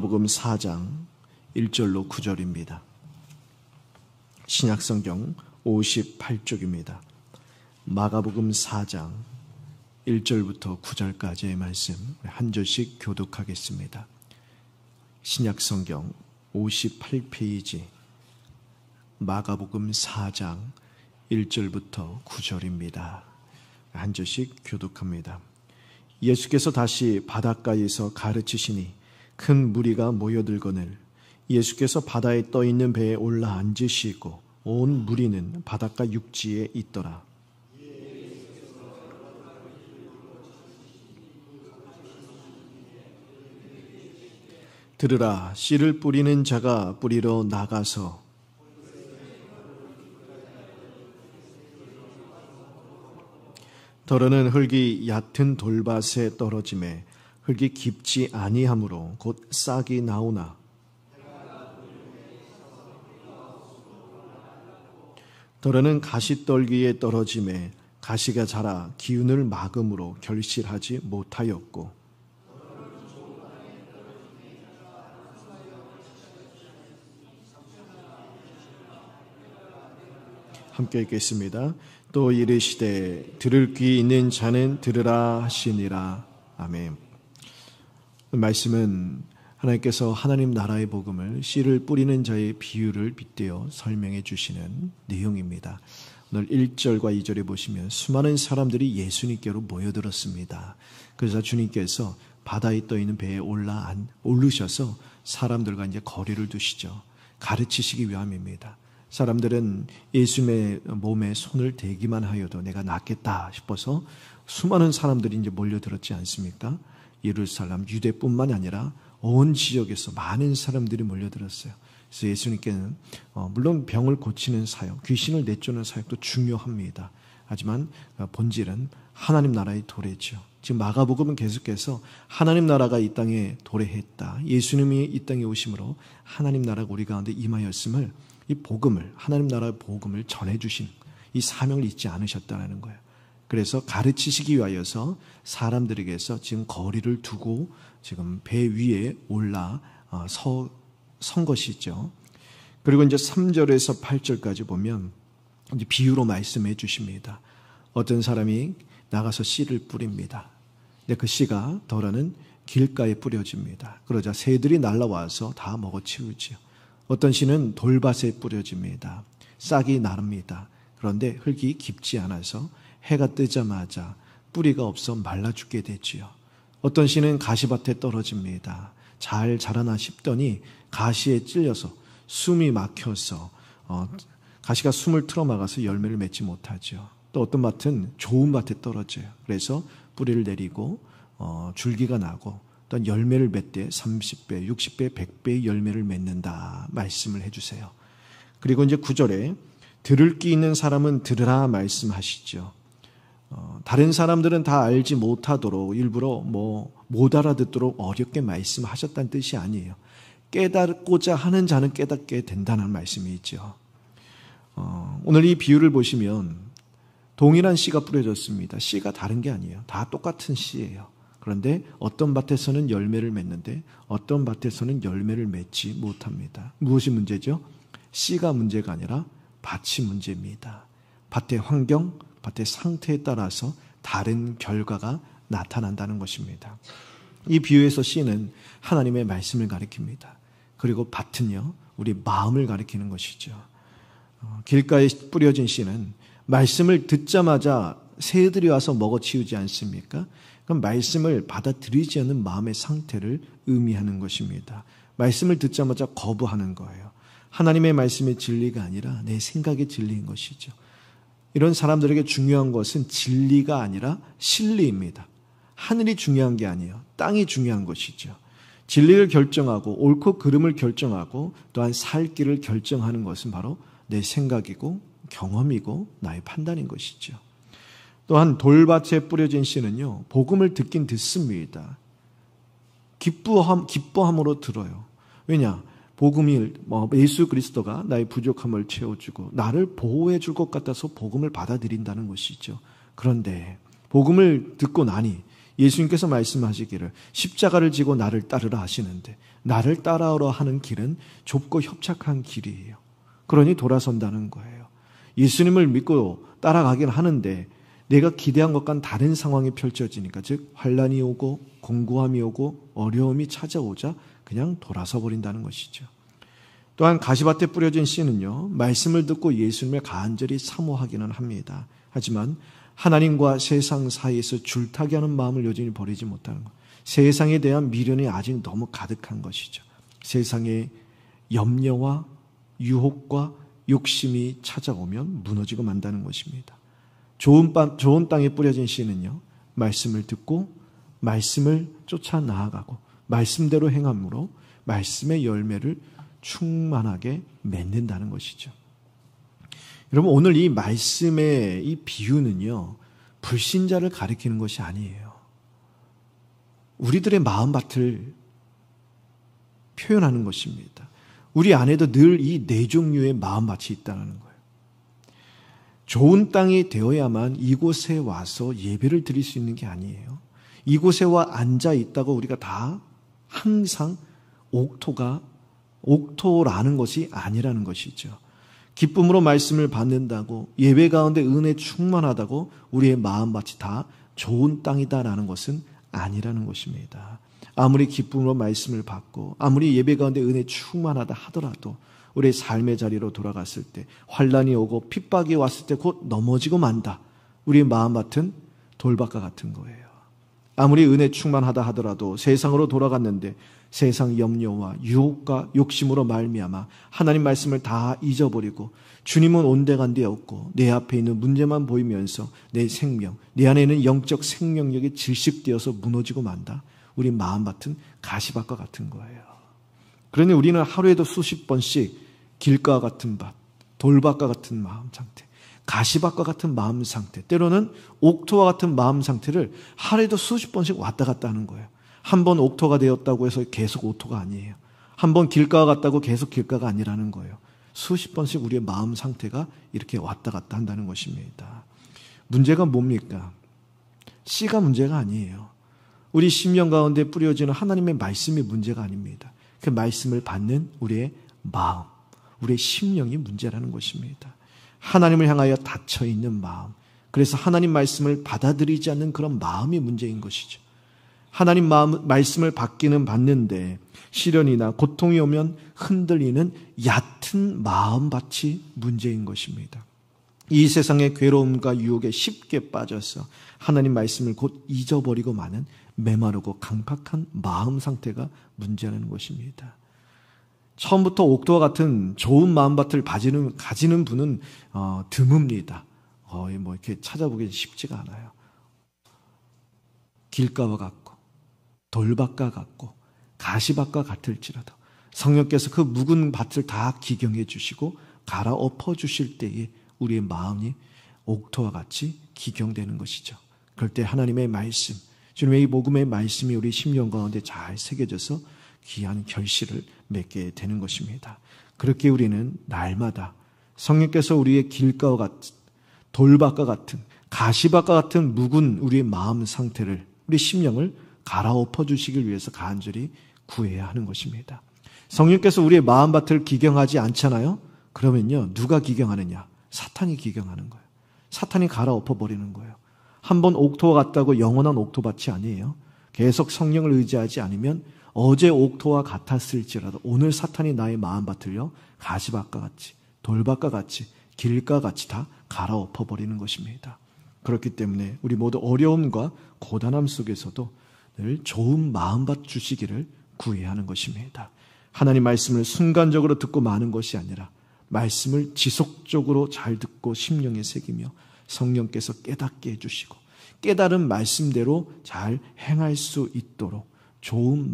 마가복음 4장 1절로 9절입니다. 신약성경 58쪽입니다. 마가복음 4장 1절부터 9절까지의 말씀 한 절씩 교독하겠습니다. 신약성경 58페이지 마가복음 4장 1절부터 9절입니다. 한 절씩 교독합니다. 예수께서 다시 바닷가에서 가르치시니 큰 무리가 모여들거늘 예수께서 바다에 떠있는 배에 올라 앉으시고 온 무리는 바닷가 육지에 있더라. 들으라, 씨를 뿌리는 자가 뿌리러 나가서 더러는 흙이 얕은 돌밭에 떨어짐에 흙이 깊지 아니하므로 곧 싹이 나오나 더러는 가시떨기에 떨어짐에 가시가 자라 기운을 막음으로 결실하지 못하였고 함께 읽겠습니다. 또 이르시되 들을 귀 있는 자는 들으라 하시니라. 아멘. 말씀은 하나님께서 하나님 나라의 복음을 씨를 뿌리는 자의 비유를 빗대어 설명해 주시는 내용입니다. 오늘 1절과 2절에 보시면 수많은 사람들이 예수님께로 모여들었습니다. 그래서 주님께서 바다에 떠있는 배에 오르셔서 사람들과 이제 거리를 두시죠. 가르치시기 위함입니다. 사람들은 예수님의 몸에 손을 대기만 하여도 내가 낫겠다 싶어서 수많은 사람들이 이제 몰려들었지 않습니까? 예루살렘, 유대뿐만 아니라 온 지역에서 많은 사람들이 몰려들었어요. 그래서 예수님께는 물론 병을 고치는 사역, 귀신을 내쫓는 사역도 중요합니다. 하지만 본질은 하나님 나라의 도래죠. 지금 마가복음은 계속해서 하나님 나라가 이 땅에 도래했다. 예수님이 이 땅에 오심으로 하나님 나라가 우리 가운데 임하였음을 이 복음을, 하나님 나라의 복음을 전해주신 이 사명을 잊지 않으셨다는 거예요. 그래서 가르치시기 위하여서 사람들에게서 지금 거리를 두고 지금 배 위에 선 것이죠. 그리고 이제 3절에서 8절까지 보면 이제 비유로 말씀해 주십니다. 어떤 사람이 나가서 씨를 뿌립니다. 근데 그 씨가 덜어는 길가에 뿌려집니다. 그러자 새들이 날아와서 다 먹어치우지요. 어떤 씨는 돌밭에 뿌려집니다. 싹이 나릅니다. 그런데 흙이 깊지 않아서 해가 뜨자마자 뿌리가 없어 말라 죽게 되지요. 어떤 씨는 가시밭에 떨어집니다. 잘 자라나 싶더니 가시에 찔려서 숨이 막혀서 가시가 숨을 틀어막아서 열매를 맺지 못하죠. 또 어떤 밭은 좋은 밭에 떨어져요. 그래서 뿌리를 내리고 줄기가 나고 또 열매를 맺되 30배, 60배, 100배의 열매를 맺는다 말씀을 해주세요. 그리고 이제 9절에 들을 귀 있는 사람은 들으라 말씀하시죠. 다른 사람들은 다 알지 못하도록 일부러 못 알아듣도록 어렵게 말씀하셨다는 뜻이 아니에요. 깨닫고자 하는 자는 깨닫게 된다는 말씀이 있죠. 오늘 이 비유를 보시면 동일한 씨가 뿌려졌습니다. 씨가 다른 게 아니에요. 다 똑같은 씨예요. 그런데 어떤 밭에서는 열매를 맺는데 어떤 밭에서는 열매를 맺지 못합니다. 무엇이 문제죠? 씨가 문제가 아니라 밭이 문제입니다. 밭의 환경, 밭의 상태에 따라서 다른 결과가 나타난다는 것입니다. 이 비유에서 씨는 하나님의 말씀을 가리킵니다. 그리고 밭은요, 우리 마음을 가리키는 것이죠. 길가에 뿌려진 씨는 말씀을 듣자마자 새들이 와서 먹어치우지 않습니까? 그럼 말씀을 받아들이지 않는 마음의 상태를 의미하는 것입니다. 말씀을 듣자마자 거부하는 거예요. 하나님의 말씀의 진리가 아니라 내 생각의 진리인 것이죠. 이런 사람들에게 중요한 것은 진리가 아니라 진리입니다. 하늘이 중요한 게 아니에요. 땅이 중요한 것이죠. 진리를 결정하고 옳고 그름을 결정하고 또한 살 길을 결정하는 것은 바로 내 생각이고 경험이고 나의 판단인 것이죠. 또한 돌밭에 뿌려진 씨는요, 복음을 듣긴 듣습니다. 기뻐함으로 들어요. 왜냐? 복음이 예수 그리스도가 나의 부족함을 채워주고 나를 보호해 줄 것 같아서 복음을 받아들인다는 것이죠. 그런데 복음을 듣고 나니 예수님께서 말씀하시기를 십자가를 지고 나를 따르라 하시는데 나를 따라오라 하는 길은 좁고 협착한 길이에요. 그러니 돌아선다는 거예요. 예수님을 믿고 따라가긴 하는데 내가 기대한 것과는 다른 상황이 펼쳐지니까, 즉 환난이 오고 공고함이 오고 어려움이 찾아오자 그냥 돌아서 버린다는 것이죠. 또한 가시밭에 뿌려진 씨는요, 말씀을 듣고 예수님을 간절히 사모하기는 합니다. 하지만 하나님과 세상 사이에서 줄타기 하는 마음을 여전히 버리지 못하는 것. 세상에 대한 미련이 아직 너무 가득한 것이죠. 세상의 염려와 유혹과 욕심이 찾아오면 무너지고 만다는 것입니다. 좋은 땅에 뿌려진 씨는요, 말씀을 듣고 말씀을 쫓아 나아가고 말씀대로 행함으로 말씀의 열매를 충만하게 맺는다는 것이죠. 여러분, 오늘 이 말씀의 이 비유는요, 불신자를 가리키는 것이 아니에요. 우리들의 마음밭을 표현하는 것입니다. 우리 안에도 늘 이 네 종류의 마음밭이 있다는 거예요. 좋은 땅이 되어야만 이곳에 와서 예배를 드릴 수 있는 게 아니에요. 이곳에 와 앉아 있다고 우리가 다 항상 옥토라는 것이 아니라는 것이죠. 기쁨으로 말씀을 받는다고, 예배 가운데 은혜 충만하다고 우리의 마음밭이 다 좋은 땅이다라는 것은 아니라는 것입니다. 아무리 기쁨으로 말씀을 받고 아무리 예배 가운데 은혜 충만하다 하더라도 우리의 삶의 자리로 돌아갔을 때, 환난이 오고 핍박이 왔을 때 곧 넘어지고 만다. 우리의 마음밭은 돌밭과 같은 거예요. 아무리 은혜 충만하다 하더라도 세상으로 돌아갔는데 세상 염려와 유혹과 욕심으로 말미암아 하나님 말씀을 다 잊어버리고 주님은 온데간데 없고 내 앞에 있는 문제만 보이면서 내 생명, 내 안에 있는 영적 생명력이 질식되어서 무너지고 만다. 우리 마음밭은 가시밭과 같은 거예요. 그러니 우리는 하루에도 수십 번씩 길가와 같은 밭, 돌밭과 같은 마음 상태, 가시밭과 같은 마음 상태, 때로는 옥토와 같은 마음 상태를 하루에도 수십 번씩 왔다 갔다 하는 거예요. 한 번 옥토가 되었다고 해서 계속 옥토가 아니에요. 한 번 길가가 같다고 계속 길가가 아니라는 거예요. 수십 번씩 우리의 마음 상태가 이렇게 왔다 갔다 한다는 것입니다. 문제가 뭡니까? 씨가 문제가 아니에요. 우리 심령 가운데 뿌려지는 하나님의 말씀이 문제가 아닙니다. 그 말씀을 받는 우리의 마음, 우리의 심령이 문제라는 것입니다. 하나님을 향하여 닫혀있는 마음, 그래서 하나님 말씀을 받아들이지 않는 그런 마음이 문제인 것이죠. 하나님 말씀을 받기는 받는데 시련이나 고통이 오면 흔들리는 얕은 마음밭이 문제인 것입니다. 이 세상의 괴로움과 유혹에 쉽게 빠져서 하나님 말씀을 곧 잊어버리고 마는 메마르고 강팍한 마음 상태가 문제라는 것입니다. 처음부터 옥토와 같은 좋은 마음밭을 가지는 분은 드뭅니다. 거의 이렇게 찾아보기 쉽지가 않아요. 길가와 같고 돌밭과 같고 가시밭과 같을지라도 성령께서 그 묵은 밭을 다 기경해 주시고 갈아엎어 주실 때에 우리의 마음이 옥토와 같이 기경되는 것이죠. 그럴 때 하나님의 말씀, 주님의 이 복음의 말씀이 우리 심령 가운데 잘 새겨져서 귀한 결실을 맺게 되는 것입니다. 그렇게 우리는 날마다 성령께서 우리의 길가와 같은 돌밭과 같은 가시밭과 같은 묵은 우리의 마음 상태를, 우리 심령을 갈아엎어 주시길 위해서 간절히 구해야 하는 것입니다. 성령께서 우리의 마음밭을 기경하지 않잖아요. 그러면요, 누가 기경하느냐? 사탄이 기경하는 거예요. 사탄이 갈아엎어 버리는 거예요. 한번 옥토와 같다고 영원한 옥토밭이 아니에요. 계속 성령을 의지하지 않으면 어제 옥토와 같았을지라도 오늘 사탄이 나의 마음밭을요, 가시밭과 같이 돌밭과 같이 길과 같이 다 갈아엎어 버리는 것입니다. 그렇기 때문에 우리 모두 어려움과 고단함 속에서도 늘 좋은 마음밭 주시기를 구해야 하는 것입니다. 하나님 말씀을 순간적으로 듣고 마는 것이 아니라 말씀을 지속적으로 잘 듣고 심령에 새기며 성령께서 깨닫게 해주시고 깨달은 말씀대로 잘 행할 수 있도록 좋은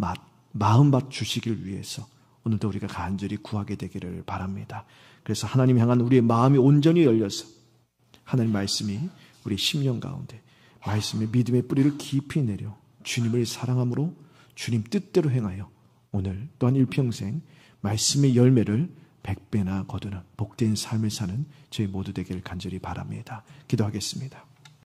마음밭 주시길 위해서 오늘도 우리가 간절히 구하게 되기를 바랍니다. 그래서 하나님 향한 우리의 마음이 온전히 열려서 하나님 말씀이 우리 심령 가운데 말씀의 믿음의 뿌리를 깊이 내려 주님을 사랑함으로 주님 뜻대로 행하여 오늘 또한 일평생 말씀의 열매를 100배나 거두는 복된 삶을 사는 저희 모두 되기를 간절히 바랍니다. 기도하겠습니다.